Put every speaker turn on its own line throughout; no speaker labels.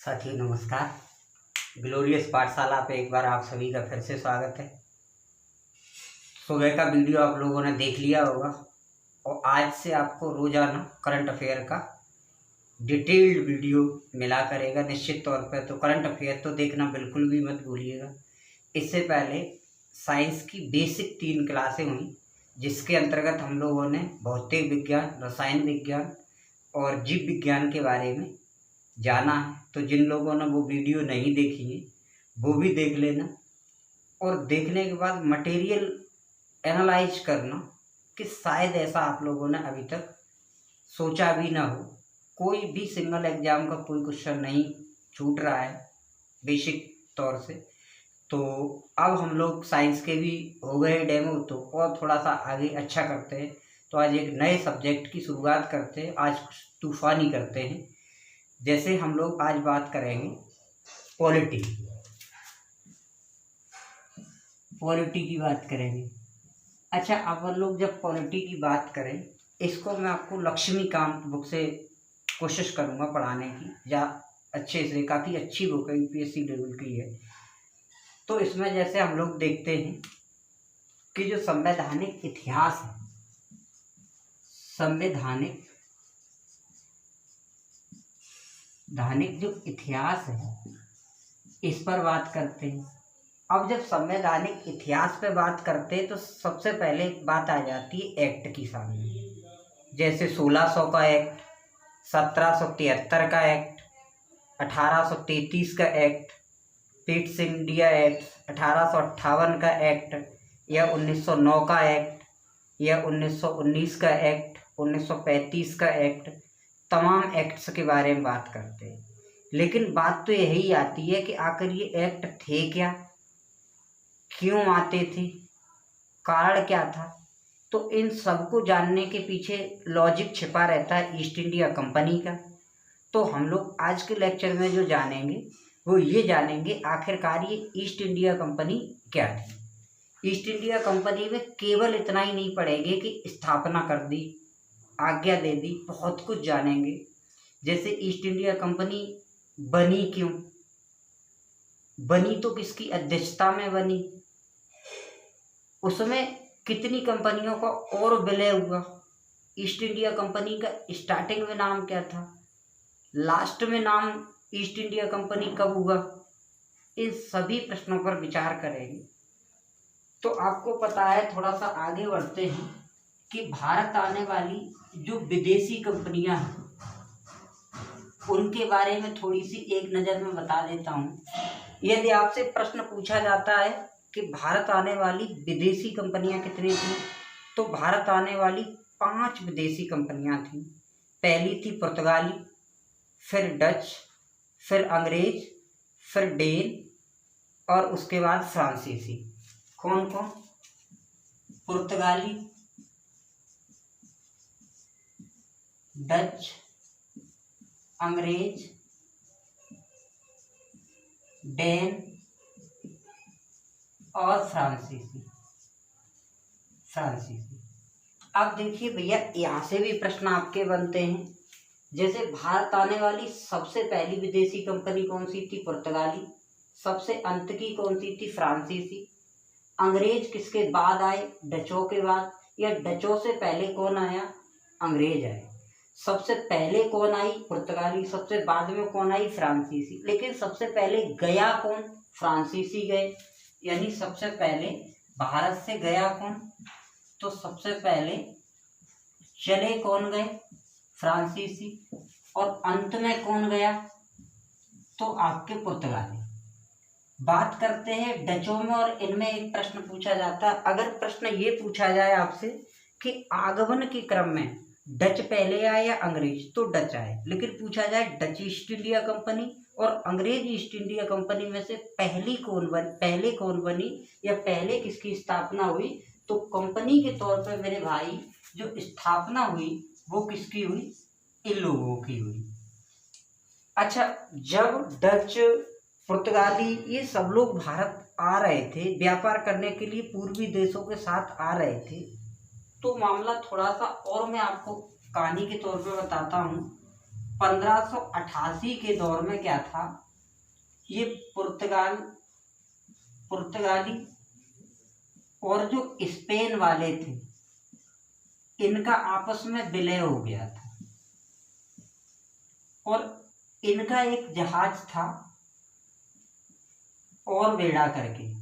साथियों नमस्कार। ग्लोरियस पाठशाला पे एक बार आप सभी का फिर से स्वागत है। सुबह का वीडियो आप लोगों ने देख लिया होगा और आज से आपको रोजाना करंट अफेयर का डिटेल्ड वीडियो मिला करेगा निश्चित तौर पर। तो करंट अफेयर तो देखना बिल्कुल भी मत भूलिएगा। इससे पहले साइंस की बेसिक 3 क्लासें हुई जिसके अंतर्गत हम लोगों ने भौतिक विज्ञान, रसायन विज्ञान और जीव विज्ञान के बारे में जाना है। तो जिन लोगों ने वो वीडियो नहीं देखी है वो भी देख लेना और देखने के बाद मटेरियल एनालाइज करना कि शायद ऐसा आप लोगों ने अभी तक सोचा भी ना हो। कोई भी सिंगल एग्जाम का कोई क्वेश्चन नहीं छूट रहा है बेसिक तौर से। तो अब हम लोग साइंस के भी हो गए डेमो, तो और थोड़ा सा आगे अच्छा करते हैं। तो आज एक नए सब्जेक्ट की शुरुआत करते हैं। आज कुछ तूफानी करते हैं। जैसे हम लोग आज बात करेंगे पॉलिटी की बात करेंगे। अच्छा, अब हम लोग जब पॉलिटी की बात करें, इसको मैं आपको लक्ष्मीकांत बुक से कोशिश करूंगा पढ़ाने की, या अच्छे से, काफ़ी अच्छी बुक है, यूपीएससी लेवल की है। तो इसमें जैसे हम लोग देखते हैं कि जो संवैधानिक इतिहास है, संवैधानिक जो इतिहास है, इस पर बात करते हैं। अब जब संवैधानिक इतिहास पे बात करते हैं तो सबसे पहले बात आ जाती है एक्ट की सामने। जैसे 1600 का एक्ट, 1773 का एक्ट, 1833 का एक्ट, पिट्स इंडिया एक्ट, 1858 का एक्ट, या 1909 का एक्ट, या 1919 का एक्ट, 1935 का एक्ट, तमाम एक्ट्स के बारे में बात करते हैं। लेकिन बात तो यही आती है कि आखिर ये एक्ट थे क्या, क्यों आते थे, कारण क्या था। तो इन सब को जानने के पीछे लॉजिक छिपा रहता है ईस्ट इंडिया कंपनी का। तो हम लोग आज के लेक्चर में जो जानेंगे वो ये जानेंगे आखिरकार ये ईस्ट इंडिया कंपनी क्या थी। ईस्ट इंडिया कंपनी में केवल इतना ही नहीं पढ़ेंगे कि स्थापना कर दी, आज्ञा दे दी, बहुत कुछ जानेंगे। जैसे ईस्ट इंडिया कंपनी बनी क्यों, बनी तो किसकी अध्यक्षता में बनी, उसमें कितनी कंपनियों का और विलय हुआ, ईस्ट इंडिया कंपनी का स्टार्टिंग में नाम क्या था, लास्ट में नाम ईस्ट इंडिया कंपनी कब हुआ, इन सभी प्रश्नों पर विचार करेंगे। तो आपको पता है, थोड़ा सा आगे बढ़ते हैं कि भारत आने वाली जो विदेशी कंपनियां हैं उनके बारे में थोड़ी सी एक नज़र में बता देता हूं। यदि आपसे प्रश्न पूछा जाता है कि भारत आने वाली विदेशी कंपनियां कितनी थी, तो भारत आने वाली 5 विदेशी कंपनियां थी। पहली थी पुर्तगाली, फिर डच, फिर अंग्रेज, फिर डेन और उसके बाद फ्रांसीसी। कौन कौन? पुर्तगाली, डच, अंग्रेज, डेन और फ्रांसीसी। अब देखिए भैया, यहाँ से भी प्रश्न आपके बनते हैं। जैसे भारत आने वाली सबसे पहली विदेशी कंपनी कौन सी थी? पुर्तगाली। सबसे अंत की कौन सी थी? फ्रांसीसी। अंग्रेज किसके बाद आए? डचों के बाद। या डचों से पहले कौन आया? अंग्रेज आए। सबसे पहले कौन आई? पुर्तगाली। सबसे बाद में कौन आई? फ्रांसीसी। लेकिन सबसे पहले गया कौन? फ्रांसीसी गए। यानी सबसे पहले भारत से गया कौन? तो सबसे पहले चले कौन गए? फ्रांसीसी। और अंत में कौन गया? तो आपके पुर्तगाली। बात करते हैं डचों में, और इनमें एक प्रश्न पूछा जाता है। अगर प्रश्न ये पूछा जाए आपसे कि आगमन के क्रम में डच पहले आए या अंग्रेज, तो डच आए। लेकिन पूछा जाए डच ईस्ट इंडिया कंपनी और अंग्रेज ईस्ट इंडिया कंपनी में से पहले कौन बनी या पहले किसकी स्थापना हुई, तो कंपनी के तौर पर मेरे भाई जो स्थापना हुई वो किसकी हुई? इन लोगों की हुई। अच्छा, जब डच, पुर्तगाली, ये सब लोग भारत आ रहे थे व्यापार करने के लिए, पूर्वी देशों के साथ आ रहे थे, तो मामला थोड़ा सा और मैं आपको कहानी के तौर पे बताता हूँ 1588 के दौर में क्या था, ये पुर्तगाली और जो स्पेन वाले थे इनका आपस में विलय हो गया था और इनका एक जहाज था और बेड़ा करके,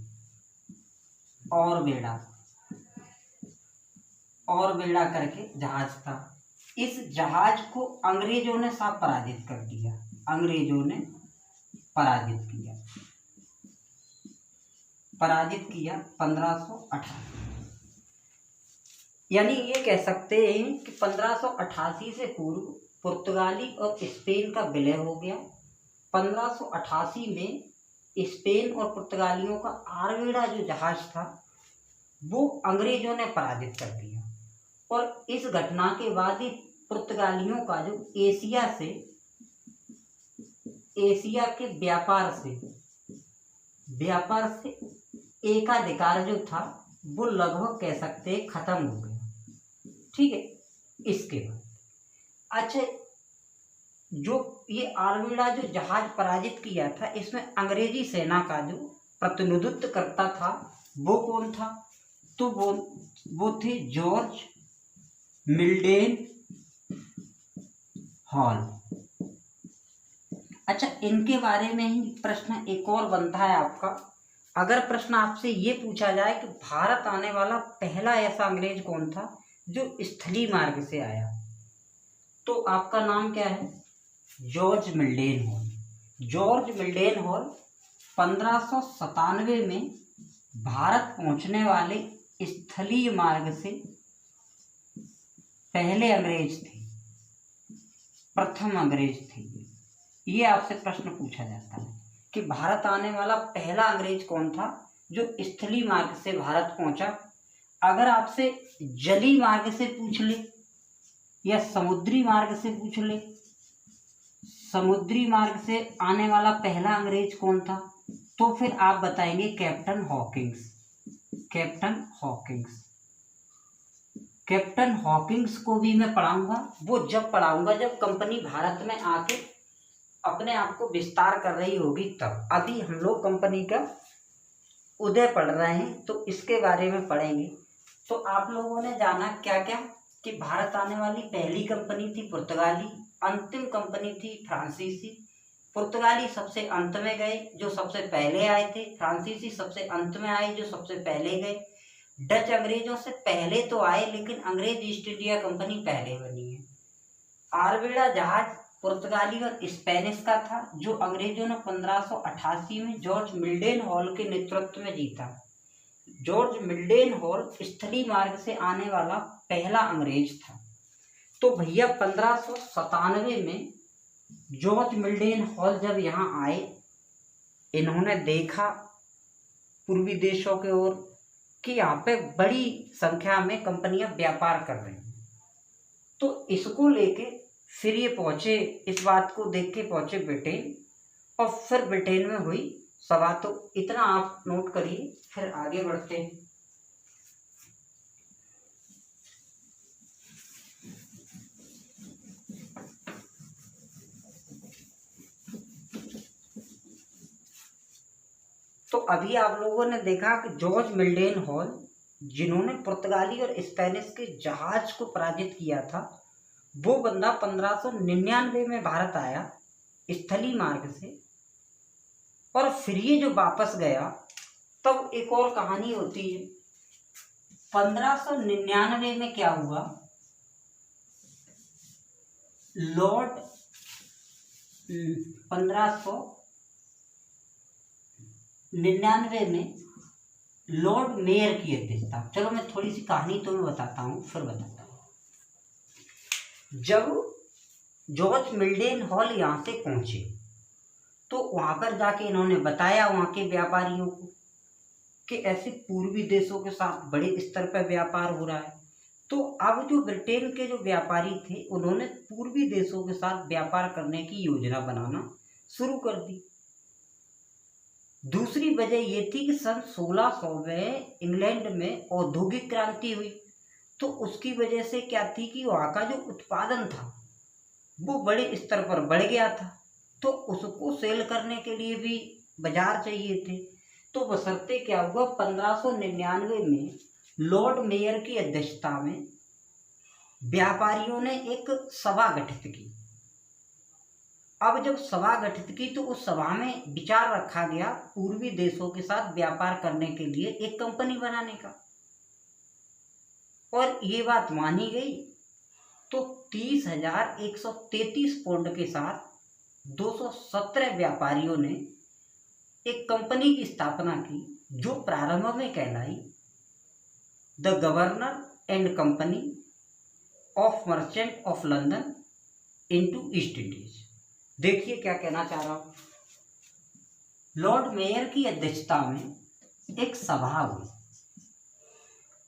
और बेड़ा करके जहाज था। इस जहाज को अंग्रेजों ने साफ पराजित कर दिया, अंग्रेजों ने पराजित किया 1588। यानी ये कह सकते हैं कि 1588 से पूर्व पुर्तगाली और स्पेन का विलय हो गया। 1588 में स्पेन और पुर्तगालियों का आरवेड़ा जो जहाज था वो अंग्रेजों ने पराजित कर दिया और इस घटना के बाद ही पुर्तगालियों का जो एशिया के व्यापार से एकाधिकार जो था वो लगभग कह सकते हैं खत्म हो गया। ठीक है, इसके बाद अच्छा, जो ये आरवेड़ा जो जहाज पराजित किया था इसमें अंग्रेजी सेना का जो प्रतिनिधित्व करता था वो कौन था, तो वो थे जॉर्ज मिल्डेन हॉल। अच्छा, इनके बारे में ही प्रश्न एक और बनता है आपका। अगर प्रश्न आपसे ये पूछा जाए कि भारत आने वाला पहला ऐसा अंग्रेज कौन था जो स्थलीय मार्ग से आया, तो आपका नाम क्या है, जॉर्ज मिल्डेन हॉल। जॉर्ज मिल्डेन हॉल 1597 में भारत पहुंचने वाले स्थलीय मार्ग से पहले अंग्रेज थे, प्रथम अंग्रेज थे। ये आपसे प्रश्न पूछा जाता है कि भारत आने वाला पहला अंग्रेज कौन था जो स्थलीय मार्ग से भारत पहुंचा। अगर आपसे जलीय मार्ग से पूछ ले या समुद्री मार्ग से पूछ ले, समुद्री मार्ग से आने वाला पहला अंग्रेज कौन था, तो फिर आप बताएंगे कैप्टन हॉकिंस। कैप्टन हॉकिंस को भी मैं पढ़ाऊंगा, वो जब पढ़ाऊंगा जब कंपनी भारत में आके अपने आप को विस्तार कर रही होगी तब। अभी हम लोग कंपनी का उदय पढ़ रहे हैं तो इसके बारे में पढ़ेंगे। तो आप लोगों ने जाना क्या क्या कि भारत आने वाली पहली कंपनी थी पुर्तगाली, अंतिम कंपनी थी फ्रांसीसी। पुर्तगाली सबसे अंत में गए जो सबसे पहले आए थे, फ्रांसीसी सबसे अंत में आए जो सबसे पहले गए। डच अंग्रेजों से पहले तो आए लेकिन अंग्रेज ईस्ट इंडिया कंपनी पहले बनी है। आरवेड़ा जहाज पुर्तगाली और स्पेनिश का था जो अंग्रेजों ने 1588 में जॉर्ज मिल्डेन हॉल के नेतृत्व में जीता। जॉर्ज मिल्डेन हॉल स्थलीय मार्ग से आने वाला पहला अंग्रेज था। तो भैया 1597 में जॉर्ज मिल्डेन हॉल जब यहाँ आए, इन्होंने देखा पूर्वी देशों के ओर कि यहाँ पे बड़ी संख्या में कंपनियां व्यापार कर रही हैं, तो इसको लेके फिर ये पहुंचे, इस बात को देख के पहुंचे ब्रिटेन, और फिर ब्रिटेन में हुई सभा। तो इतना आप नोट करिए, फिर आगे बढ़ते हैं। तो अभी आप लोगों ने देखा कि जॉर्ज मिल्डेन हॉल जिन्होंने पुर्तगाली और स्पेनिश के जहाज को पराजित किया था, वो बंदा 1599 में भारत आया स्थलीय मार्ग से, और फिर ये जो वापस गया तब एक और कहानी होती है। 1599 में क्या हुआ, लॉर्ड 1599 में लॉर्ड मेयर की अध्यक्षता। चलो मैं थोड़ी सी कहानी तुम्हें बताता हूँ, फिर बताता हूँ। जब जॉर्ज मिल्डेन हॉल यहाँ से पहुंचे तो वहां पर जाके इन्होंने बताया वहां के व्यापारियों को कि ऐसे पूर्वी देशों के साथ बड़े स्तर पर व्यापार हो रहा है। तो अब जो ब्रिटेन के जो व्यापारी थे उन्होंने पूर्वी देशों के साथ व्यापार करने की योजना बनाना शुरू कर दी। दूसरी वजह ये थी कि सन 1600 में इंग्लैंड में औद्योगिक क्रांति हुई, तो उसकी वजह से क्या थी कि वहाँ का जो उत्पादन था वो बड़े स्तर पर बढ़ गया था, तो उसको सेल करने के लिए भी बाजार चाहिए थे। तो बशर्ते क्या हुआ, 1599 में लॉर्ड मेयर की अध्यक्षता में व्यापारियों ने एक सभा गठित की। अब जब सभा गठित की तो उस सभा में विचार रखा गया पूर्वी देशों के साथ व्यापार करने के लिए एक कंपनी बनाने का, और ये बात मानी गई। तो 30,133 पौंड के साथ 217 व्यापारियों ने एक कंपनी की स्थापना की, जो प्रारंभ में कहलाई the governor and company of merchant of London into East Indies. देखिए क्या कहना चाह रहा हूं। लॉर्ड मेयर की अध्यक्षता में एक सभा हुई।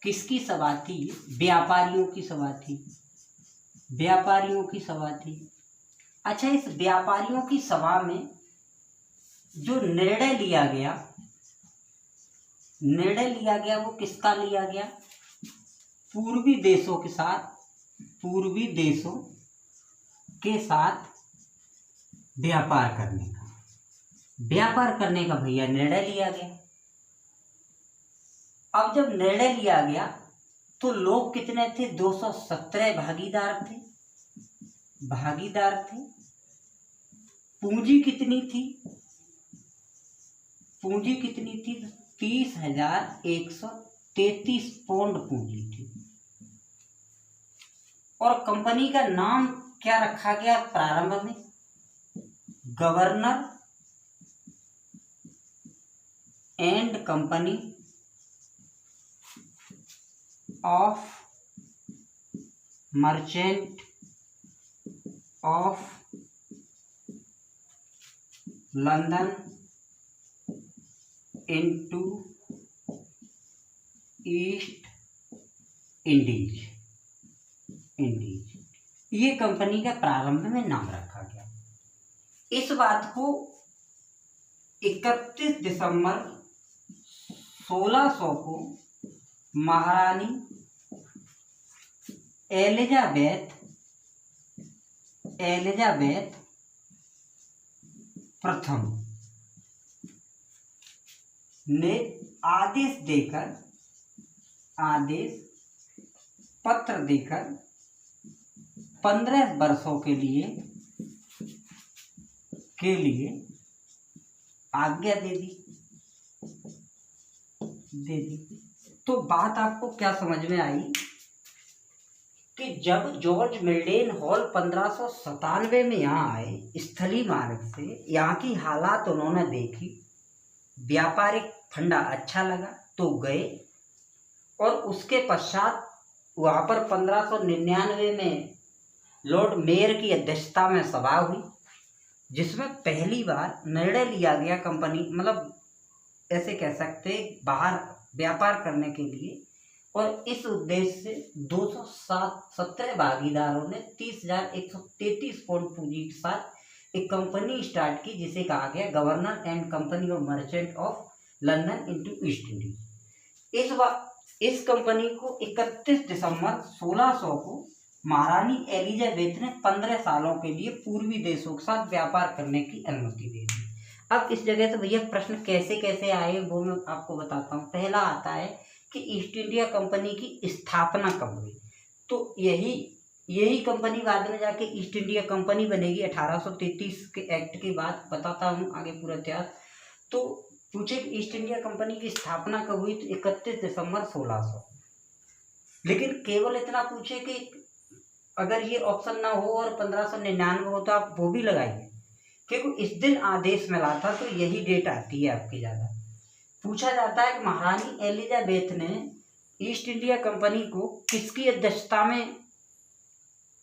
किसकी सभा थी? व्यापारियों की सभा थी। व्यापारियों की सभा थी। अच्छा, इस व्यापारियों की सभा में जो निर्णय लिया गया वो किसका लिया गया? पूर्वी देशों के साथ व्यापार करने का भैया निर्णय लिया गया। अब जब निर्णय लिया गया तो लोग कितने थे? 217 भागीदार थे। पूंजी कितनी थी? 30,133 पौंड पूंजी थी। और कंपनी का नाम क्या रखा गया प्रारंभ में? Governor and company of merchant of London into East Indies. ये कंपनी का प्रारंभ में नाम रखा गया। इस बात को 31 दिसंबर 1600 को महारानी एलिजाबेथ प्रथम ने पत्र देकर 15 वर्षों के लिए आज्ञा दे दी। तो बात आपको क्या समझ में आई कि जब जॉर्ज मिल्डेन हॉल 1597 में यहाँ आए स्थलीय मार्ग से, यहाँ की हालात उन्होंने देखी, व्यापारिक फंडा अच्छा लगा तो गए, और उसके पश्चात वहाँ पर 1599 में लॉर्ड मेयर की अध्यक्षता में सभा हुई, जिसमें पहली बार निर्णय लिया गया कंपनी, मतलब ऐसे कह सकते बाहर व्यापार करने के लिए, और इस उद्देश्य से 217 भागीदारों ने 30,133 पौंड पूंजी के साथ एक कंपनी स्टार्ट की, जिसे कहा गया governor and company of merchant of London into East Indies. इस कंपनी को 31 दिसंबर 1600 को महारानी एलिजाबेथ ने 15 सालों के लिए पूर्वी देशों के साथ व्यापार करने की अनुमति दे दी। अब इस जगह से भैया प्रश्न कैसे कैसे आए वो मैं आपको बताता हूँ। पहला आता है कि ईस्ट इंडिया कंपनी की स्थापना कब हुई? तो यही कंपनी बाद में जाके ईस्ट इंडिया कंपनी बनेगी 1833 के एक्ट के बाद। बताता हूँ आगे पूरा इतिहास। तो पूछे कि ईस्ट इंडिया कंपनी की स्थापना कब हुई, तो 31 दिसंबर 1600। लेकिन केवल इतना पूछे कि अगर ये ऑप्शन ना हो और 1599 हो तो आप वो भी लगाइए, क्योंकि इस दिन आदेश मिला था, तो यही डेट आती है आपकी ज़्यादा। पूछा जाता है कि महारानी एलिजाबेथ ने ईस्ट इंडिया कंपनी को किसकी अध्यक्षता में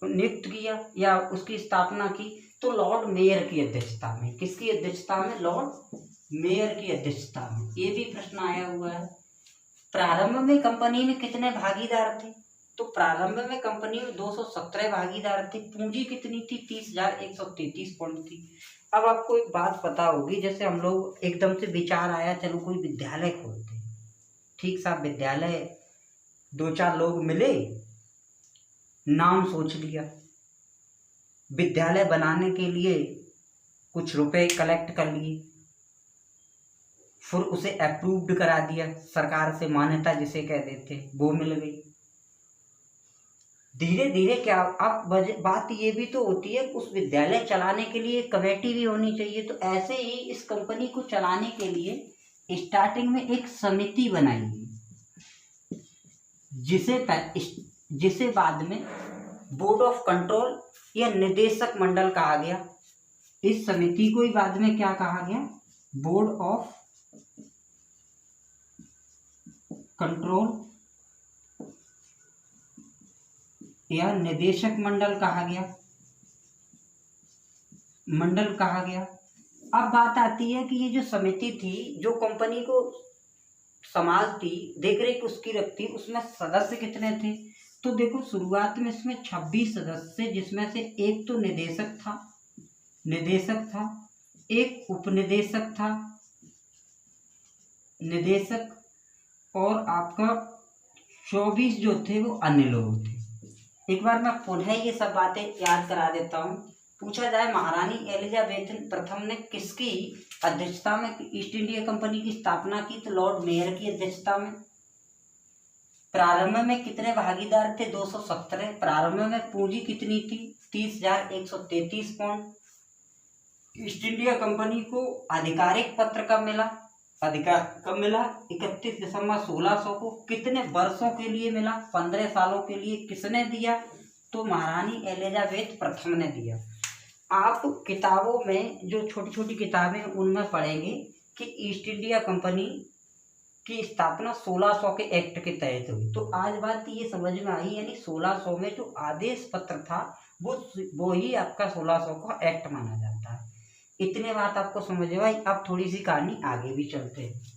नियुक्त किया या उसकी स्थापना की? तो लॉर्ड मेयर की अध्यक्षता में। किसकी अध्यक्षता में? लॉर्ड मेयर की अध्यक्षता में। ये भी प्रश्न आया हुआ है। प्रारंभ में कंपनी में कितने भागीदार थे? तो प्रारंभ में कंपनी में 217 भागीदार थे। पूंजी कितनी थी? 30,133 पौंड थी। अब आपको एक बात पता होगी, जैसे हम लोग एकदम से विचार आया चलो कोई विद्यालय खोलते हैं, ठीक सा विद्यालय, 2-4 लोग मिले, नाम सोच लिया, विद्यालय बनाने के लिए कुछ रुपए कलेक्ट कर लिए, फिर उसे अप्रूव्ड करा दिया, सरकार से मान्यता जिसे कह देते वो मिल गई। धीरे धीरे क्या, अब बात ये भी तो होती है उस विद्यालय चलाने के लिए कमेटी भी होनी चाहिए। तो ऐसे ही इस कंपनी को चलाने के लिए स्टार्टिंग में एक समिति बनाई गई, जिसे बाद में बोर्ड ऑफ कंट्रोल या निदेशक मंडल कहा गया। इस समिति को ही बाद में क्या कहा गया, बोर्ड ऑफ कंट्रोल या निदेशक मंडल कहा गया, अब बात आती है कि ये जो समिति थी जो कंपनी को संभालती, देखरेख उसकी रखती, उसमें सदस्य कितने थे? तो देखो शुरुआत में इसमें 26 सदस्य, जिसमें से एक तो निदेशक था, एक उपनिदेशक था, निदेशक, और आपका 24 जो थे वो अन्य लोग थे। एक बार मैं पुनः ये सब बातें याद करा देता हूँ। पूछा जाए महारानी एलिजाबेथ प्रथम ने किसकी अध्यक्षता में ईस्ट इंडिया कंपनी की स्थापना की? तो लॉर्ड मेयर की अध्यक्षता में। प्रारंभ में कितने भागीदार थे? 217। प्रारंभ में पूंजी कितनी थी? 30,133 पाउंड। ईस्ट इंडिया कंपनी को आधिकारिक पत्र कब मिला? 31 दिसंबर 1600 को। कितने वर्षों के लिए मिला? 15 सालों के लिए। किसने दिया? तो महारानी एलिजाबेथ प्रथम ने दिया। आप किताबों में जो छोटी छोटी किताबें उनमें पढ़ेंगे कि ईस्ट इंडिया कंपनी की स्थापना 1600 के एक्ट के तहत हुई। तो आज बात ये समझ में आई, यानी 1600 में जो आदेश पत्र था वो ही आपका 1600 का एक्ट माना जाता है। इतने बात आपको समझ में आई। अब थोड़ी सी कहानी आगे भी चलते हैं।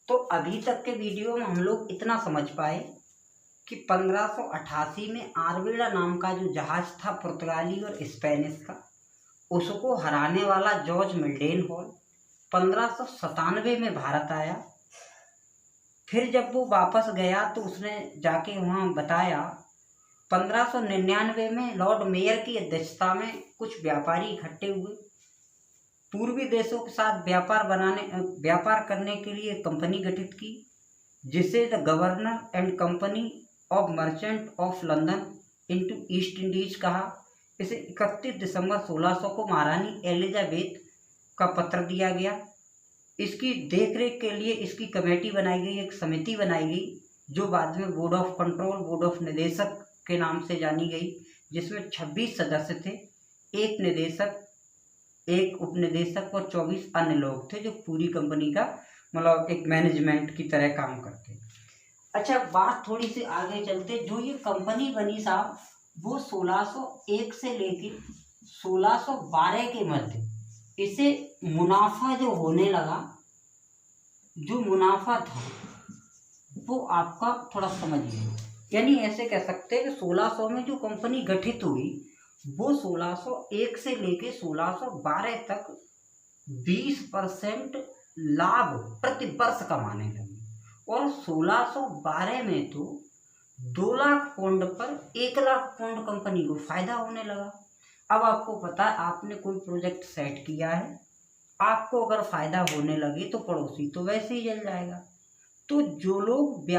तो अभी तक के वीडियो में हम लोग इतना समझ पाए कि 1588 में आर्वेडा नाम का जो जहाज था पुर्तगाली और स्पेनिश का, उसको हराने वाला जॉर्ज मिल्डेनहॉल 1597 में भारत आया। फिर जब वो वापस गया तो उसने जाके वहाँ बताया। 1599 में लॉर्ड मेयर की अध्यक्षता में कुछ व्यापारी इकट्ठे हुए, पूर्वी देशों के साथ व्यापार करने के लिए कंपनी गठित की, जिसे the governor and company of merchant of London into East Indies कहा। इसे 31 दिसंबर 1600 को महारानी एलिजाबेथ का पत्र दिया गया। इसकी देखरेख के लिए इसकी कमेटी बनाई गई, एक समिति बनाई गई, जो बाद में board of control, board of निदेशक के नाम से जानी गई, जिसमें 26 सदस्य थे, एक निदेशक, एक उपनिदेशक और 24 अन्य लोग थे, जो पूरी कंपनी का मतलब एक मैनेजमेंट की तरह काम करते। अच्छा, बात थोड़ी सी आगे चलते। जो ये कंपनी बनी साहब, वो 1601 से लेके 1612 के मध्य इसे मुनाफा जो होने लगा, जो मुनाफा था वो आपका थोड़ा समझिए, यानी ऐसे कह सकते हैं कि 1600 में जो कंपनी गठित हुई वो 1601 से लेके 1612 तक 20% लाभ प्रति वर्ष कमाने लगी, और 1612 में तो 2 लाख पाउंड पर 1 लाख पाउंड कंपनी को फायदा होने लगा। अब आपको पता है, आपने कोई प्रोजेक्ट सेट किया है, आपको अगर फायदा होने लगे तो पड़ोसी तो वैसे ही जल जाएगा। तो जो लोग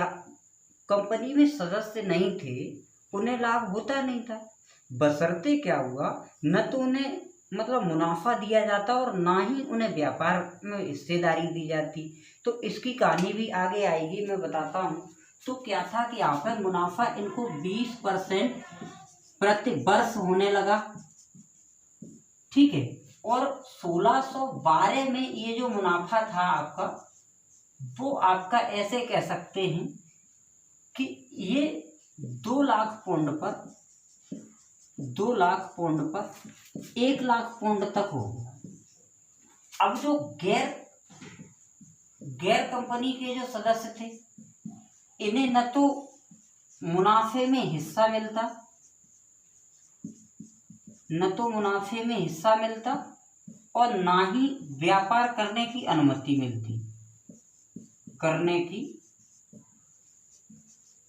कंपनी में सदस्य नहीं थे उन्हें लाभ होता नहीं था, बशर्ते क्या हुआ, न तो उन्हें मतलब मुनाफा दिया जाता और ना ही उन्हें व्यापार में हिस्सेदारी दी जाती। तो इसकी कहानी भी आगे आएगी, मैं बताता हूँ। तो क्या था कि यहाँ पर मुनाफा इनको 20% प्रति वर्ष होने लगा, ठीक है। और 1612 में ये जो मुनाफा था आपका, वो आपका ऐसे कह सकते हैं कि ये 2 लाख पाउंड पर 1 लाख पाउंड तक हो गया। अब जो गैर कंपनी के जो सदस्य थे, इन्हें न तो मुनाफे में हिस्सा मिलता, और ना ही व्यापार करने की अनुमति मिलती, करने की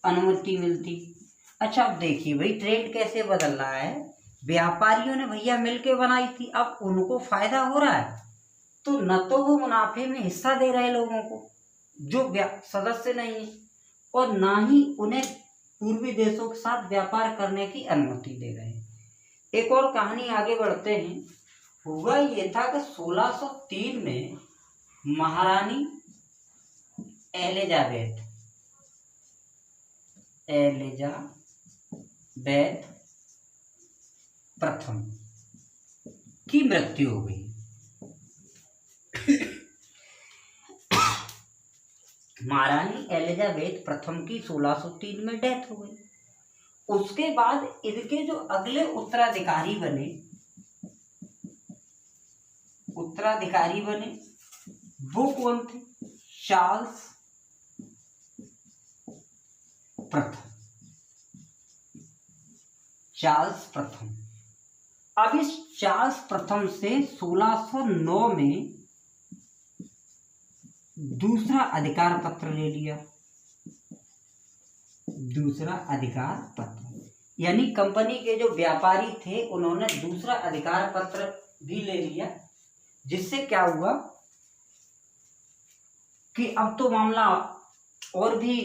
अनुमति मिलती। अच्छा अब देखिए भाई ट्रेड कैसे बदल रहा है। व्यापारियों ने भैया मिलके बनाई थी, अब उनको फायदा हो रहा है तो न तो वो मुनाफे में हिस्सा दे रहे लोगों को जो सदस्य नहीं है, और ना ही उन्हें पूर्वी देशों के साथ व्यापार करने की अनुमति दे रहे हैं। एक और कहानी आगे बढ़ते हैं। हुआ ये था कि 1603 में महारानी एलिजाबेथ प्रथम की मृत्यु हो गई। महारानी एलिजाबेथ प्रथम की 1603 में डेथ हो गई। उसके बाद इनके जो अगले उत्तराधिकारी बने वो कौन थे? चार्ल्स प्रथम। अब इस चार्ल्स प्रथम से 1609 में दूसरा अधिकार पत्र ले लिया। दूसरा अधिकार पत्र यानी कंपनी के जो व्यापारी थे उन्होंने दूसरा अधिकार पत्र भी ले लिया, जिससे क्या हुआ कि अब तो मामला और भी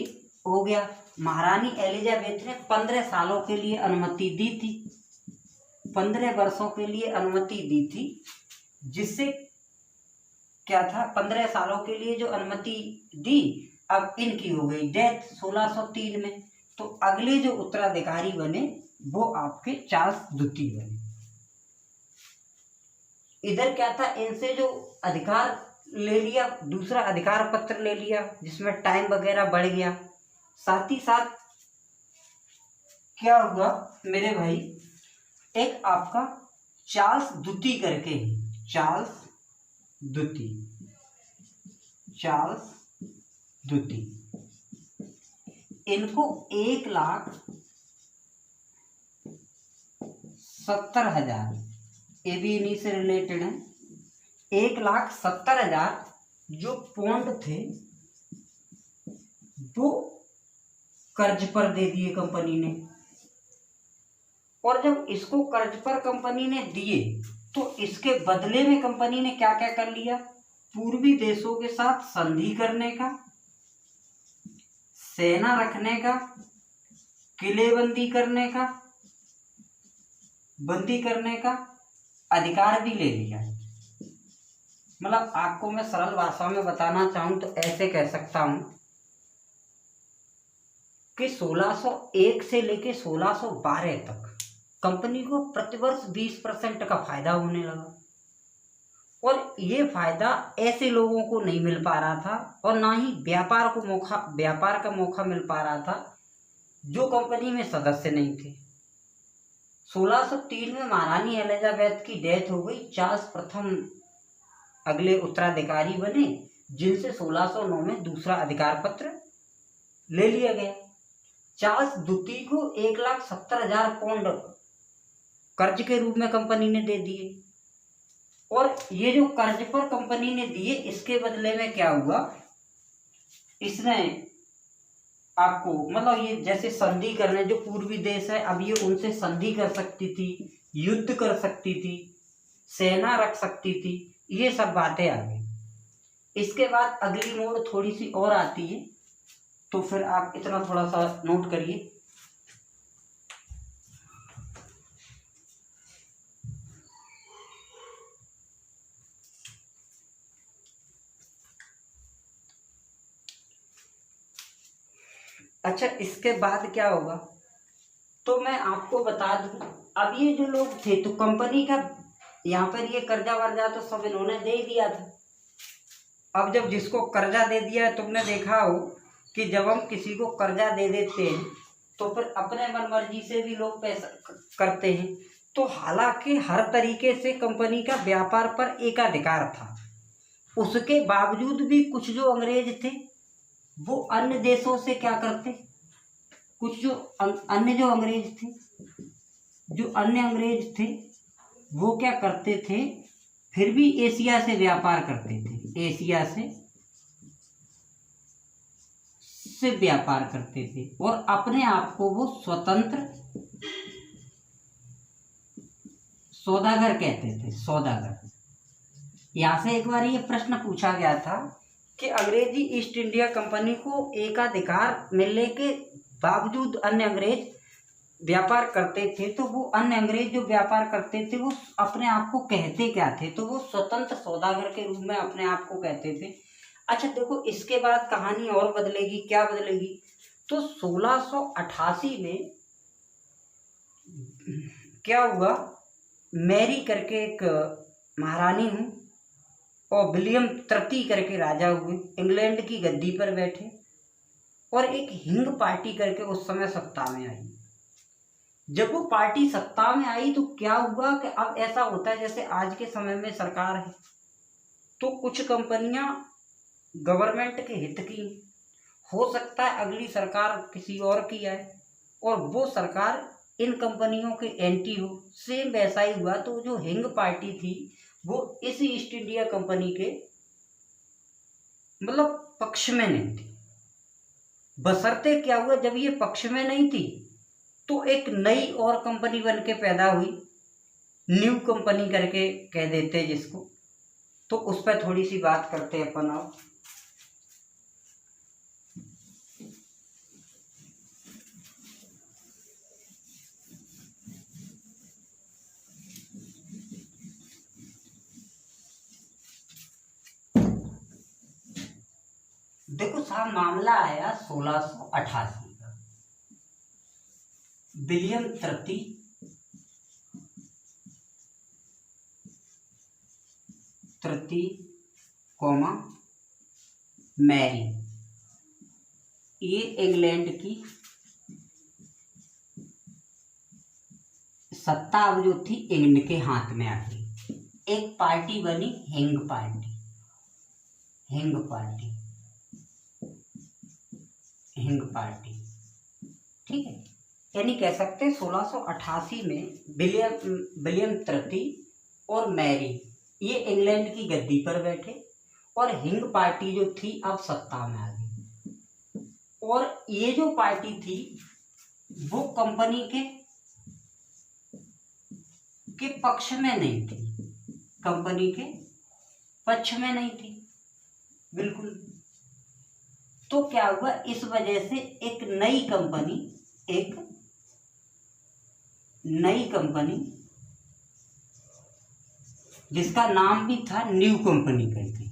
हो गया। महारानी एलिजाबेथ ने 15 सालों के लिए अनुमति दी थी, 15 वर्षों के लिए अनुमति दी थी, जिससे क्या था 15 सालों के लिए जो अनुमति दी अब इनकी हो गई डेथ 1603 में। तो अगले जो उत्तराधिकारी बने वो आपके चार्ल्स द्वितीय बने। इधर क्या था, इनसे जो अधिकार ले लिया, दूसरा अधिकार पत्र ले लिया जिसमें टाइम वगैरह बढ़ गया। साथ ही साथ क्या हुआ मेरे भाई, एक आपका चार्ल्स द्वितीय करके, चार्ल्स द्वितीय इनको 1,70,000, ये भी इन्हीं से रिलेटेड है, 1,70,000 जो पौंड थे वो कर्ज पर दे दिए कंपनी ने। और जब इसको कर्ज पर कंपनी ने दिए तो इसके बदले में कंपनी ने क्या क्या कर लिया, पूर्वी देशों के साथ संधि करने का, सेना रखने का, किलेबंदी करने का अधिकार भी ले लिया। मतलब आपको मैं सरल भाषा में बताना चाहूं तो ऐसे कह सकता हूं कि 1601 से लेके 1612 तक कंपनी को प्रतिवर्ष 20% का फायदा होने लगा। और ये फायदा ऐसे लोगों को नहीं मिल पा रहा था और ना ही व्यापार का मौका मिल पा रहा था जो कंपनी में सदस्य नहीं थे। 1603 में महारानी एलिजाबेथ की डेथ हो गई। चार्ल्स प्रथम अगले उत्तराधिकारी बने, जिनसे 1609 में दूसरा अधिकार पत्र ले लिया गया। चार्ल्स द्वितीय को 1,70,000 पौंड कर्ज के रूप में कंपनी ने दे दिए। और ये जो कर्ज पर कंपनी ने दिए, इसके बदले में क्या हुआ, इसने आपको मतलब ये जैसे संधि करने, जो पूर्वी देश है अब ये उनसे संधि कर सकती थी, युद्ध कर सकती थी, सेना रख सकती थी, ये सब बातें आ गई। इसके बाद अगली मोड़ थोड़ी सी और आती है, तो फिर आप इतना थोड़ा सा नोट करिए। अच्छा इसके बाद क्या होगा तो मैं आपको बता दूं। अब ये जो लोग थे तो कंपनी का यहाँ पर ये कर्जा वर्जा तो सब इन्होंने दे दिया था। अब जब जिसको कर्जा दे दिया है, तुमने देखा हो कि जब हम किसी को कर्जा दे देते हैं तो फिर अपने मनमर्जी से भी लोग पैसा करते हैं। तो हालांकि हर तरीके से कंपनी का व्यापार पर एकाधिकार था, उसके बावजूद भी कुछ जो अंग्रेज थे वो अन्य देशों से क्या करते, कुछ जो अन्य अंग्रेज थे वो क्या करते थे, फिर भी एशिया से व्यापार करते थे, एशिया से व्यापार करते थे और अपने आप को वो स्वतंत्र सौदागर कहते थे, सौदागर। यहाँ से एक बार ये प्रश्न पूछा गया था कि अंग्रेजी ईस्ट इंडिया कंपनी को एकाधिकार मिलने के बावजूद अन्य अंग्रेज व्यापार करते थे, तो वो अन्य अंग्रेज जो व्यापार करते थे वो अपने आप को कहते क्या थे? तो वो स्वतंत्र सौदागर के रूप में अपने आप को कहते थे। अच्छा देखो, इसके बाद कहानी और बदलेगी। क्या बदलेगी? तो 1688 में क्या हुआ, मैरी करके एक महारानी हुई और विलियम तृतीय करके राजा हुए, इंग्लैंड की गद्दी पर बैठे और एक हिंग पार्टी करके उस समय सत्ता में आई। जब वो पार्टी सत्ता में आई तो क्या हुआ कि अब ऐसा होता है जैसे आज के समय में सरकार है तो कुछ कंपनियां गवर्नमेंट के हित की, हो सकता है अगली सरकार किसी और की आए और वो सरकार इन कंपनियों के एंटी हो। सेम वैसा ही हुआ। तो जो हिंग पार्टी थी वो इस ईस्ट इंडिया कंपनी के मतलब पक्ष में नहीं थी। बशर्ते क्या हुआ, जब ये पक्ष में नहीं थी तो एक नई और कंपनी बन के पैदा हुई, न्यू कंपनी करके कह देते जिसको। तो उस पर थोड़ी सी बात करते हैं अपन। अब देखो साहब, मामला आया 1688 का। विलियम तृतीय कॉमा मैरी, ये इंग्लैंड की सत्ता अब जो थी इनके हाथ में आ गई। एक पार्टी बनी हिंग पार्टी, हिंग पार्टी, हिंग पार्टी, ठीक है। यानी कह सकते हैं 1688 में विलियम तृतीय और मैरी ये इंग्लैंड की गद्दी पर बैठे और हिंग पार्टी जो थी अब सत्ता में आ गई। और ये जो पार्टी थी वो कंपनी के पक्ष में नहीं थी, कंपनी के पक्ष में नहीं थी बिल्कुल। तो क्या हुआ, इस वजह से एक नई कंपनी जिसका नाम भी था न्यू कंपनी करके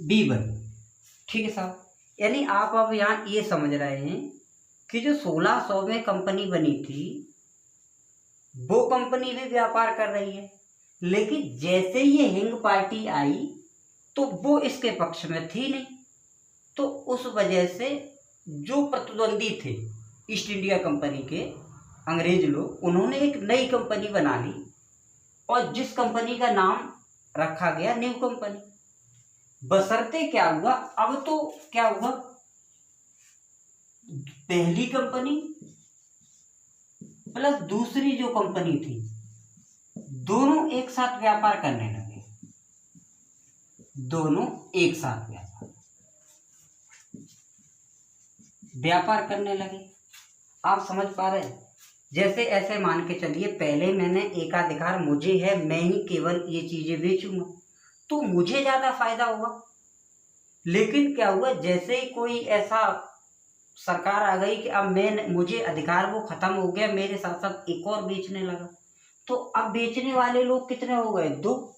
बी बनी, ठीक है साहब। यानी आप अब यहाँ ये समझ रहे हैं कि जो 1600 में कंपनी बनी थी वो कंपनी भी व्यापार कर रही है, लेकिन जैसे ये हिंग पार्टी आई तो वो इसके पक्ष में थी नहीं। तो उस वजह से जो प्रतिद्वंदी थे ईस्ट इंडिया कंपनी के अंग्रेज लोग, उन्होंने एक नई कंपनी बना ली और जिस कंपनी का नाम रखा गया न्यू कंपनी। बशर्ते क्या हुआ, अब तो क्या हुआ, पहली कंपनी प्लस दूसरी जो कंपनी थी दोनों एक साथ व्यापार करने लगे, दोनों एक साथ व्यापार करने लगे। आप समझ पा रहे हैं? जैसे ऐसे मान के चलिए, पहले मैंने एकाधिकार मुझे है, मैं ही केवल ये चीजें बेचूंगा तो मुझे ज्यादा फायदा हुआ। लेकिन क्या हुआ, जैसे ही कोई ऐसा सरकार आ गई कि अब मुझे अधिकार वो खत्म हो गया, मेरे साथ साथ एक और बेचने लगा, तो अब बेचने वाले लोग कितने हो गए? 2।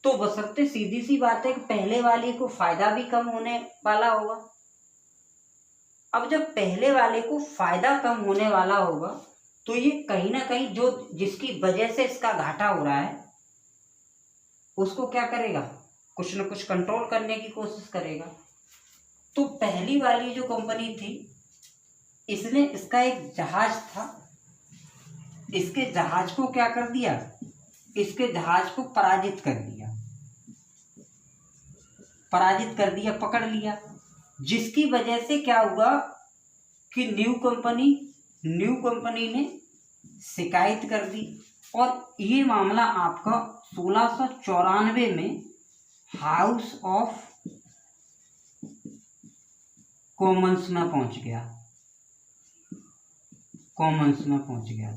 तो बशर्ते सीधी सी बात है कि पहले वाले को फायदा भी कम होने वाला होगा। अब जब पहले वाले को फायदा कम होने वाला होगा तो ये कहीं ना कहीं जो जिसकी वजह से इसका घाटा हो रहा है उसको क्या करेगा, कुछ न कुछ कंट्रोल करने की कोशिश करेगा। तो पहली वाली जो कंपनी थी इसने, इसका एक जहाज था, इसके जहाज को क्या कर दिया, इसके जहाज को पराजित कर दिया, पकड़ लिया, जिसकी वजह से क्या हुआ कि न्यू कंपनी ने शिकायत कर दी और ये मामला आपका 1694 में हाउस ऑफ कॉमन्स में पहुंच गया, कॉमन्स में पहुंच गया।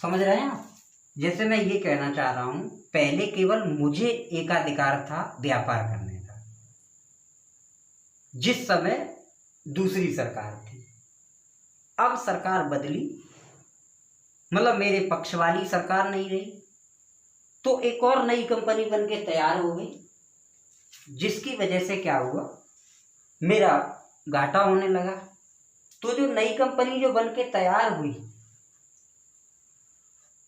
समझ रहे हैं आप? जैसे मैं ये कहना चाह रहा हूं, पहले केवल मुझे एकाधिकार था व्यापार करने का, जिस समय दूसरी सरकार थी। अब सरकार बदली, मतलब मेरे पक्ष वाली सरकार नहीं रही, तो एक और नई कंपनी बन के तैयार हो गई, जिसकी वजह से क्या हुआ, मेरा घाटा होने लगा। तो जो नई कंपनी जो बन के तैयार हुई,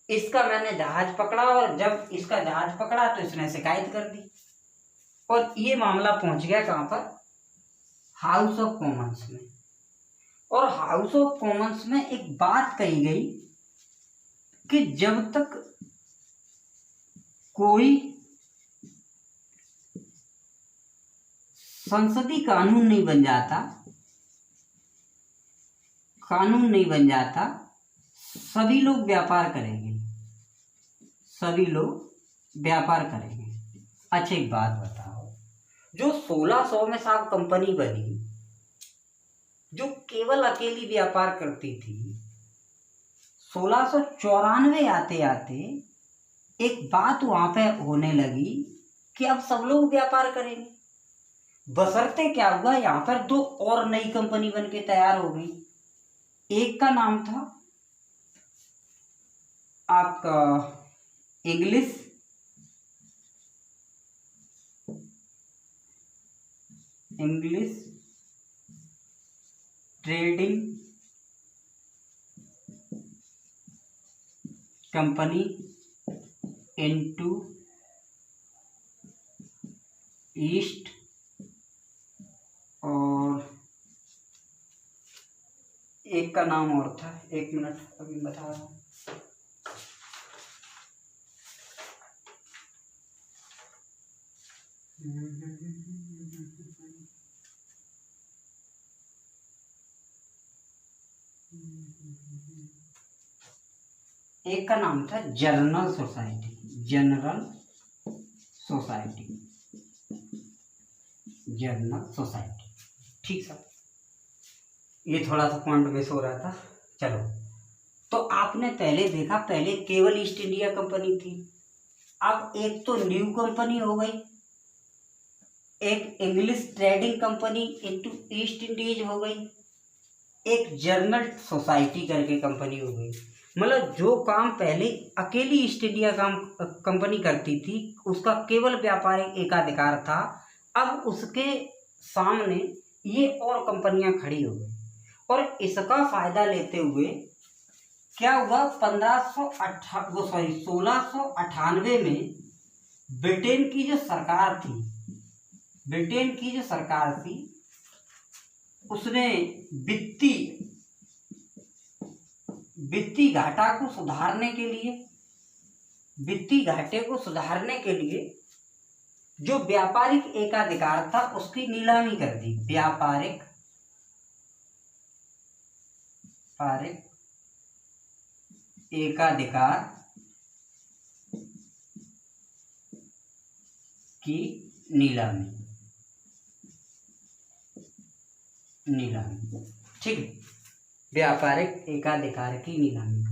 इसका मैंने जहाज पकड़ा, और जब इसका जहाज पकड़ा तो इसने शिकायत कर दी, और ये मामला पहुंच गया कहां पर, हाउस ऑफ कॉमन्स में। और हाउस ऑफ कॉमन्स में एक बात कही गई कि जब तक कोई संसदीय कानून नहीं बन जाता, कानून नहीं बन जाता, सभी लोग व्यापार करेंगे, सभी लोग व्यापार करेंगे। अच्छा एक बात बताओ, जो 1600 में साहब कंपनी बनी, जो केवल अकेली व्यापार करती थी, 1694 आते आते एक बात वहां पे होने लगी कि अब सब लोग व्यापार करेंगे। बशर्ते क्या हुआ, यहाँ पर दो और नई कंपनी बन के तैयार हो गई। एक का नाम था आपका English trading company into east, और एक का नाम और था, एक मिनट अभी बता रहा हूँ। एक का नाम था जनरल सोसाइटी, जनरल सोसाइटी। ठीक सर, ये थोड़ा सा पॉइंट मिस हो रहा था। चलो, तो आपने पहले देखा, पहले केवल ईस्ट इंडिया कंपनी थी, अब एक तो न्यू कंपनी हो गई, एक English trading company into East Indies हो गई, एक जनरल सोसाइटी करके कंपनी हो गई। मतलब जो काम पहले अकेली ईस्ट इंडिया कंपनी करती थी, उसका केवल व्यापारिक एकाधिकार था, अब उसके सामने ये और कंपनियां खड़ी हो गई। और इसका फायदा लेते हुए क्या हुआ, 1698 में ब्रिटेन की जो सरकार थी, उसने वित्तीय घाटा को सुधारने के लिए, वित्तीय घाटे को सुधारने के लिए जो व्यापारिक एकाधिकार था उसकी नीलामी कर दी। व्यापारिक एकाधिकार की नीलामी, ठीक है, व्यापारिक एकाधिकार की नीलामी।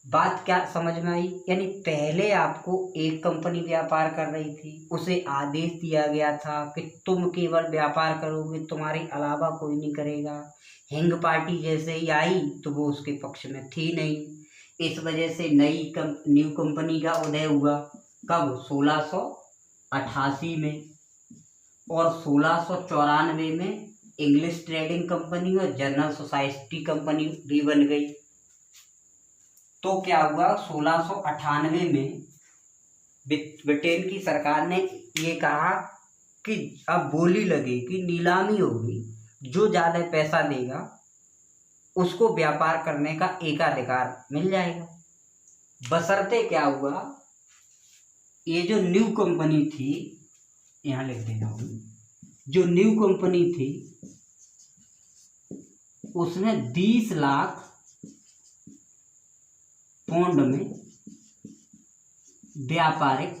बात क्या समझ में आई? यानी पहले आपको एक कंपनी व्यापार कर रही थी, उसे आदेश दिया गया था कि तुम केवल व्यापार करोगे, तुम्हारे अलावा कोई नहीं करेगा। हिंग पार्टी जैसे ही आई तो वो उसके पक्ष में थी नहीं, इस वजह से न्यू कंपनी का उदय हुआ। कब? 1688 में, और 1694 में इंग्लिश ट्रेडिंग कंपनी और जनरल सोसाइटी कंपनी भी बन गई। तो क्या हुआ, 1698 में ब्रिटेन की सरकार ने ये कहा कि अब बोली लगी कि नीलामी होगी, जो ज़्यादा पैसा देगा उसको व्यापार करने का एकाधिकार मिल जाएगा। बशर्ते क्या हुआ, ये जो न्यू कंपनी थी, यहाँ लिख देता हूँ, जो न्यू कंपनी थी उसने 20 लाख पाउंड में व्यापारिक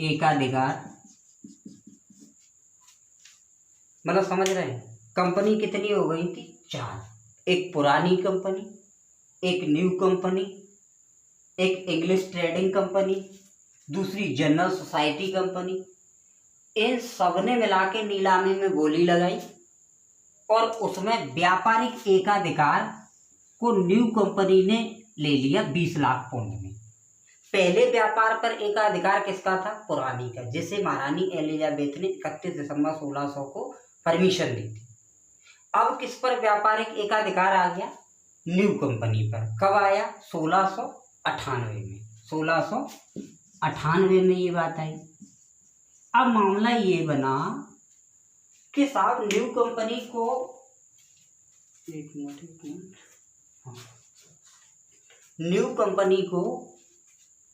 एकाधिकार, मतलब समझ रहे हैं, कंपनी कितनी हो गई थी? 4। एक पुरानी कंपनी, एक न्यू कंपनी, एक इंग्लिश ट्रेडिंग कंपनी, दूसरी जनरल सोसाइटी कंपनी। इन सबने मिला के नीलामी में बोली लगाई और उसमें व्यापारिक एकाधिकार को न्यू कंपनी ने ले लिया 20 लाख पाउंड में। पहले व्यापार पर एकाधिकार किसका था? पुरानी का, जिसे महारानी एलिजाबेथ ने 31 दिसंबर 1600 को परमिशन दी थी। अब किस पर व्यापारिक एकाधिकार आ गया? न्यू कंपनी पर। कब आया? 1698 में। 1698 में ये बात आई। अब मामला ये बना कि साहब न्यू कंपनी को, एक मिनट, न्यू कंपनी को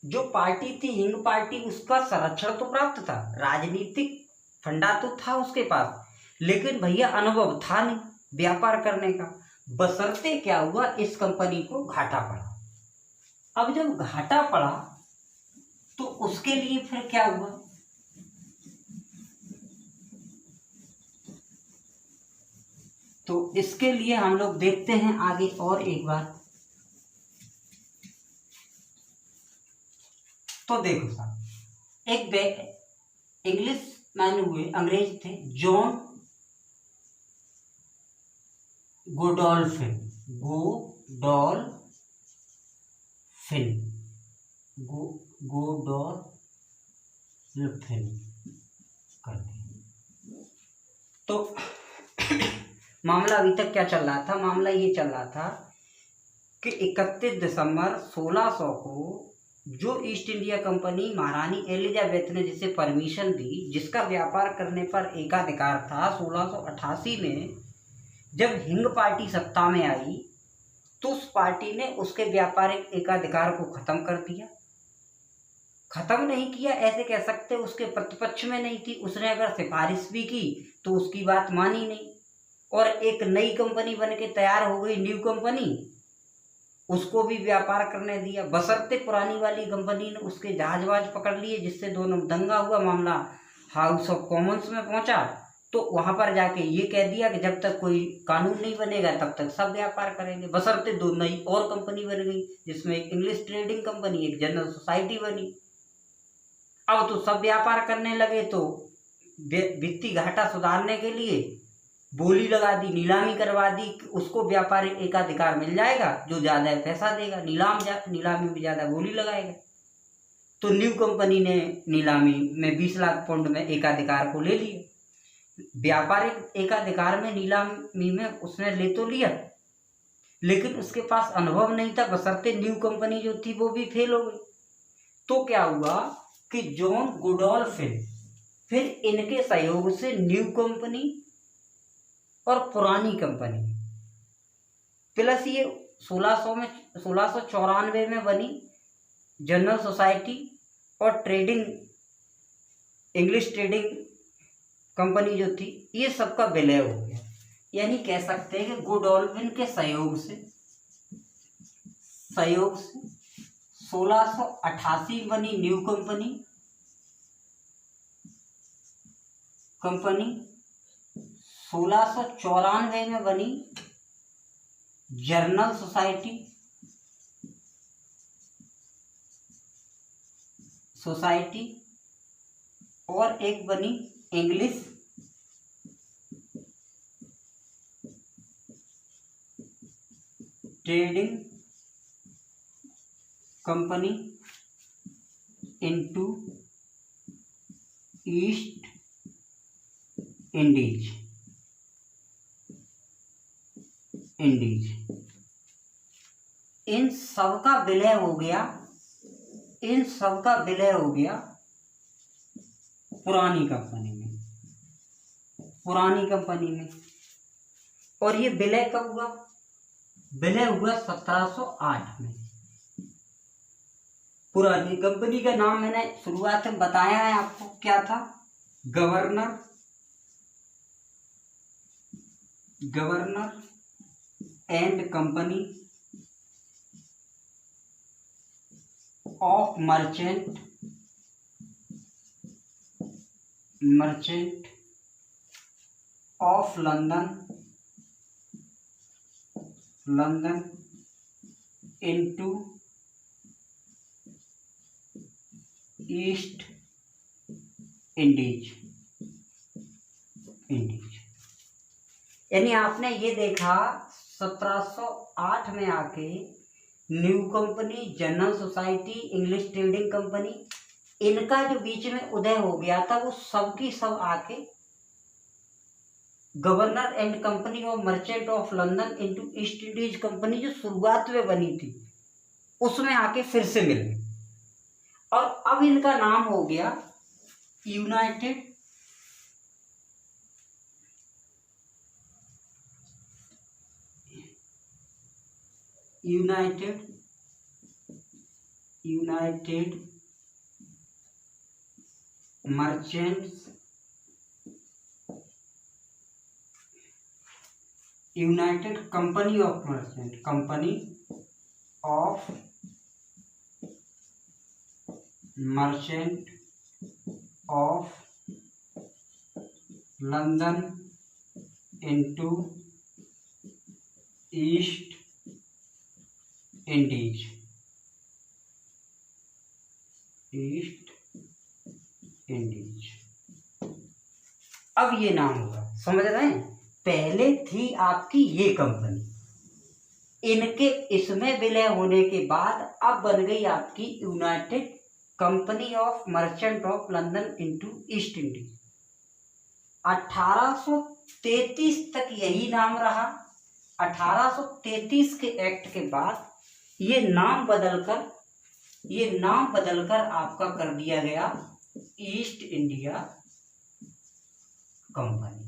जो पार्टी थी हिंग पार्टी, उसका संरक्षण तो प्राप्त था, राजनीतिक फंडा तो था उसके पास, लेकिन भैया अनुभव था नहीं व्यापार करने का। बशर्ते क्या हुआ, इस कंपनी को घाटा पड़ा। अब जब घाटा पड़ा तो उसके लिए फिर क्या हुआ? तो इसके लिए हम लोग देखते हैं आगे और एक बार। तो देखो साहब, एक इंग्लिश मैन हुए, अंग्रेज थे, जॉन गोडोल्फिन, गोडोल्फिन करते हैं। तो मामला अभी तक क्या चल रहा था? मामला ये चल रहा था कि 31 दिसंबर 1600 को जो ईस्ट इंडिया कंपनी महारानी एलिजाबेथ ने जिसे परमिशन दी, जिसका व्यापार करने पर एकाधिकार था, 1688 में जब हिंग पार्टी सत्ता में आई तो उस पार्टी ने उसके व्यापारिक एकाधिकार को खत्म कर दिया। खत्म नहीं किया ऐसे कह सकते, उसके प्रतिपक्ष में नहीं थी। उसने अगर सिफारिश भी की तो उसकी बात मानी नहीं, और एक नई कंपनी बन के तैयार हो गई, न्यू कंपनी, उसको भी व्यापार करने दिया। बशर्ते पुरानी वाली कंपनी ने उसके जहाजबाज पकड़ लिए, जिससे दोनों दंगा हुआ, मामला हाउस ऑफ कॉमन्स में पहुंचा। तो वहां पर जाके ये कह दिया कि जब तक कोई कानून नहीं बनेगा तब तक सब व्यापार करेंगे। बशर्ते 2 नई और कंपनी बन गई, जिसमें एक इंग्लिश ट्रेडिंग कंपनी, एक जनरल सोसाइटी बनी। अब तो सब व्यापार करने लगे, तो वित्तीय घाटा सुधारने के लिए बोली लगा दी, नीलामी करवा दी, उसको व्यापारिक एकाधिकार मिल जाएगा, जो ज्यादा पैसा देगा नीलामी में ज्यादा बोली लगाएगा। तो न्यू कंपनी ने नीलामी में 20 लाख पाउंड में एकाधिकार को ले लिया। व्यापारिक एकाधिकार में नीलामी में उसने ले तो लिया, लेकिन उसके पास अनुभव नहीं था, बशर्ते न्यू कंपनी जो थी वो भी फेल हो गई। तो क्या हुआ कि जॉन गोडोल्फिन फिर इनके सहयोग से न्यू कंपनी और पुरानी कंपनी प्लस ये 1694 में बनी जनरल सोसाइटी और ट्रेडिंग इंग्लिश ट्रेडिंग कंपनी जो थी, ये सबका विलय हो गया। यानी कह सकते हैं कि गोडोल्फिन के सहयोग से 1688 बनी न्यू कंपनी 1694 में बनी जनरल सोसाइटी और एक बनी English trading company into East Indies. इन सब का विलय हो गया, पुरानी कंपनी में। और ये विलय कब हुआ? विलय हुआ 1708 में। पुरानी कंपनी का नाम मैंने शुरुआत में बताया है आपको, क्या था? Governor and company of merchant of London into East Indies. यानी आपने ये देखा 1708 में आके new company, general society, English trading company, इनका जो बीच में उदय हो गया था वो सब की सब आके governor and company of merchant of London into East Indies company जो शुरुआत में बनी थी उसमें आके फिर से मिल गई और अब इनका नाम हो गया United merchants United company of merchant of London into East Indies. अब ये नाम होगा, समझ रहे हैं? पहले थी आपकी ये कंपनी, इनके इसमें विलय होने के बाद अब बन गई आपकी United company of merchant of London into East Indies. 1833 तक यही नाम रहा। 1833 के एक्ट के बाद ये नाम बदलकर आपका कर दिया गया ईस्ट इंडिया कंपनी।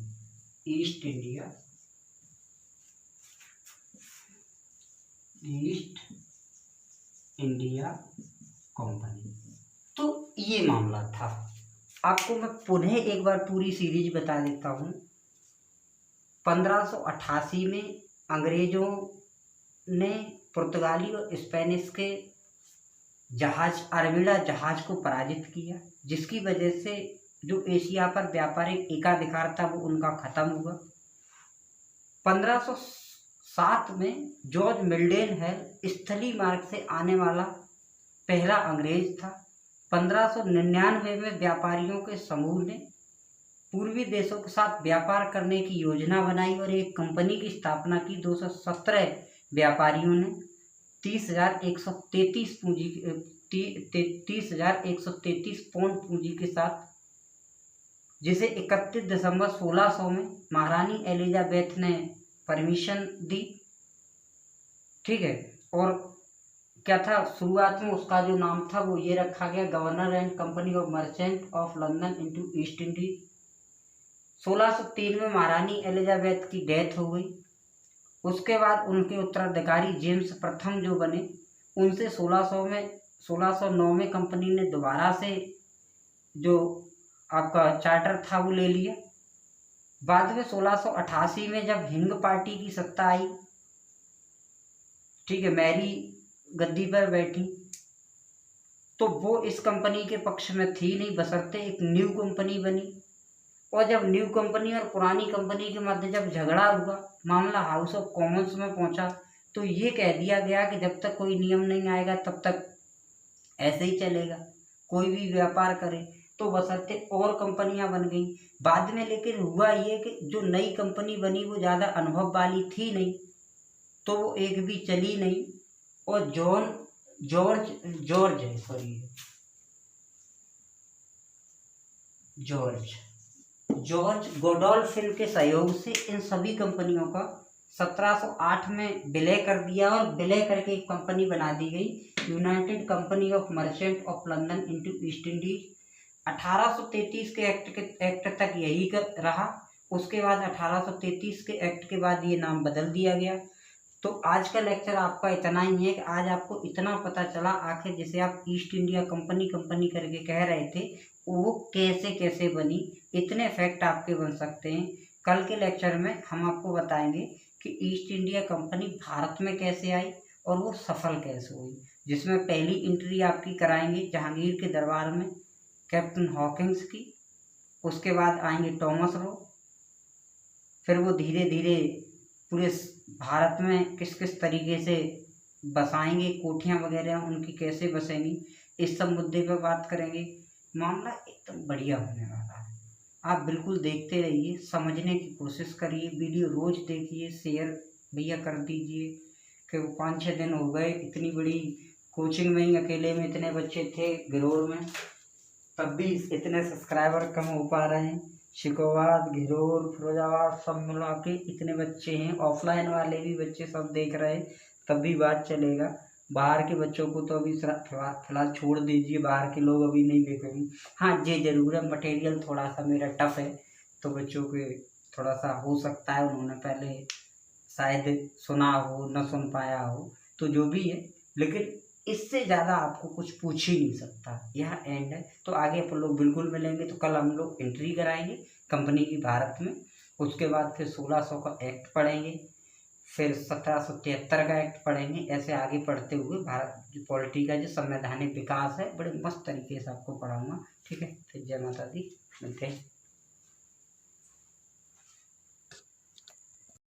तो ये मामला था। आपको मैं पुनः एक बार पूरी सीरीज बता देता हूँ। 1588 में अंग्रेजों ने पुर्तगाली और स्पेनिश के जहाज अरमिड़ा जहाज को पराजित किया, जिसकी वजह से जो एशिया पर व्यापारिक एकाधिकार था वो उनका खत्म हुआ। 1507 में जॉर्ज मिल्डेनहेल स्थलीय मार्ग से आने वाला पहला अंग्रेज था। 1599 में व्यापारियों के समूह ने पूर्वी देशों के साथ व्यापार करने की योजना बनाई और एक कंपनी की स्थापना की। 217 व्यापारियों ने 30,133 पाउंड पूंजी के साथ, जिसे 31 दिसंबर 1600 में महारानी एलिजाबेथ ने परमिशन दी। ठीक है, और क्या था शुरुआत में उसका जो नाम था वो ये रखा गया, governor and company of merchant of London into East Indies. 1603 में महारानी एलिजाबेथ की डेथ हो गई। उसके बाद उनके उत्तराधिकारी जेम्स प्रथम जो बने, उनसे 1609 में कंपनी ने दोबारा से जो आपका चार्टर था वो ले लिया। बाद में 1688 में जब हिंग पार्टी की सत्ता आई, ठीक है, मैरी गद्दी पर बैठी, तो वो इस कंपनी के पक्ष में थी नहीं, बशर्ते एक न्यू कंपनी बनी। और जब न्यू कंपनी और पुरानी कंपनी के मध्य जब झगड़ा हुआ, मामला हाउस ऑफ कॉमन्स में पहुंचा, तो ये कह दिया गया कि जब तक कोई नियम नहीं आएगा तब तक ऐसे ही चलेगा, कोई भी व्यापार करे। तो बशर्ते और कंपनियां बन गई बाद में। लेकिन हुआ ये कि जो नई कंपनी बनी वो ज़्यादा अनुभव वाली थी नहीं, तो वो एक भी चली नहीं। और जॉर्ज गोडोल्फिन के सहयोग से इन सभी कंपनियों का 1708 में विलय कर दिया और विलय करके एक कंपनी बना दी गई, United company of merchant of London into East Indies. 1833 के एक्ट तक यही रहा। उसके बाद 1833 के एक्ट के बाद ये नाम बदल दिया गया। तो आज का लेक्चर आपका इतना ही है कि आज आपको इतना पता चला आखिर जिसे आप ईस्ट इंडिया कंपनी करके कह रहे थे वो कैसे कैसे बनी। इतने फैक्ट आपके बन सकते हैं। कल के लेक्चर में हम आपको बताएंगे कि ईस्ट इंडिया कंपनी भारत में कैसे आई और वो सफल कैसे हुई, जिसमें पहली एंट्री आपकी कराएंगे जहांगीर के दरबार में कैप्टन हॉकिंस की, उसके बाद आएंगे टॉमस रो, फिर वो धीरे धीरे पूरे भारत में किस किस तरीके से बसाएंगे, कोठियाँ वगैरह उनकी कैसे बसेंगी, इस सब मुद्दे पर बात करेंगे। मामला एकदम बढ़िया होने वाला है, आप बिल्कुल देखते रहिए, समझने की कोशिश करिए, वीडियो रोज देखिए, शेयर भैया कर दीजिए। कि वो 5-6 दिन हो गए, इतनी बड़ी कोचिंग में ही अकेले में इतने बच्चे थे घिरोर में, तब भी इतने सब्सक्राइबर कम हो पा रहे हैं। शिकोवाद, घिरोर, फिरोजाबाद सब मिला के इतने बच्चे हैं, ऑफलाइन वाले भी बच्चे सब देख रहे हैं, तब भी बात चलेगा। बाहर के बच्चों को तो अभी फिलहाल छोड़ दीजिए, बाहर के लोग अभी नहीं देखेंगे। हाँ, ये जरूर है मटेरियल थोड़ा सा मेरा टफ है, तो बच्चों के थोड़ा सा हो सकता है उन्होंने पहले शायद सुना हो, न सुन पाया हो, तो जो भी है, लेकिन इससे ज़्यादा आपको कुछ पूछ ही नहीं सकता, यह एंड है। तो आगे अपन लोग बिल्कुल मिलेंगे। तो कल हम लोग एंट्री कराएंगे कंपनी की भारत में, उसके बाद फिर 1600 का एक्ट पढ़ेंगे, फिर 1773 का एक्ट पढ़ेंगे, ऐसे आगे पढ़ते हुए भारत की पॉलिटी का जो संवैधानिक विकास है बड़े मस्त तरीके से आपको पढ़ाऊँगा। ठीक है, फिर जय माता दी, मिलते हैं।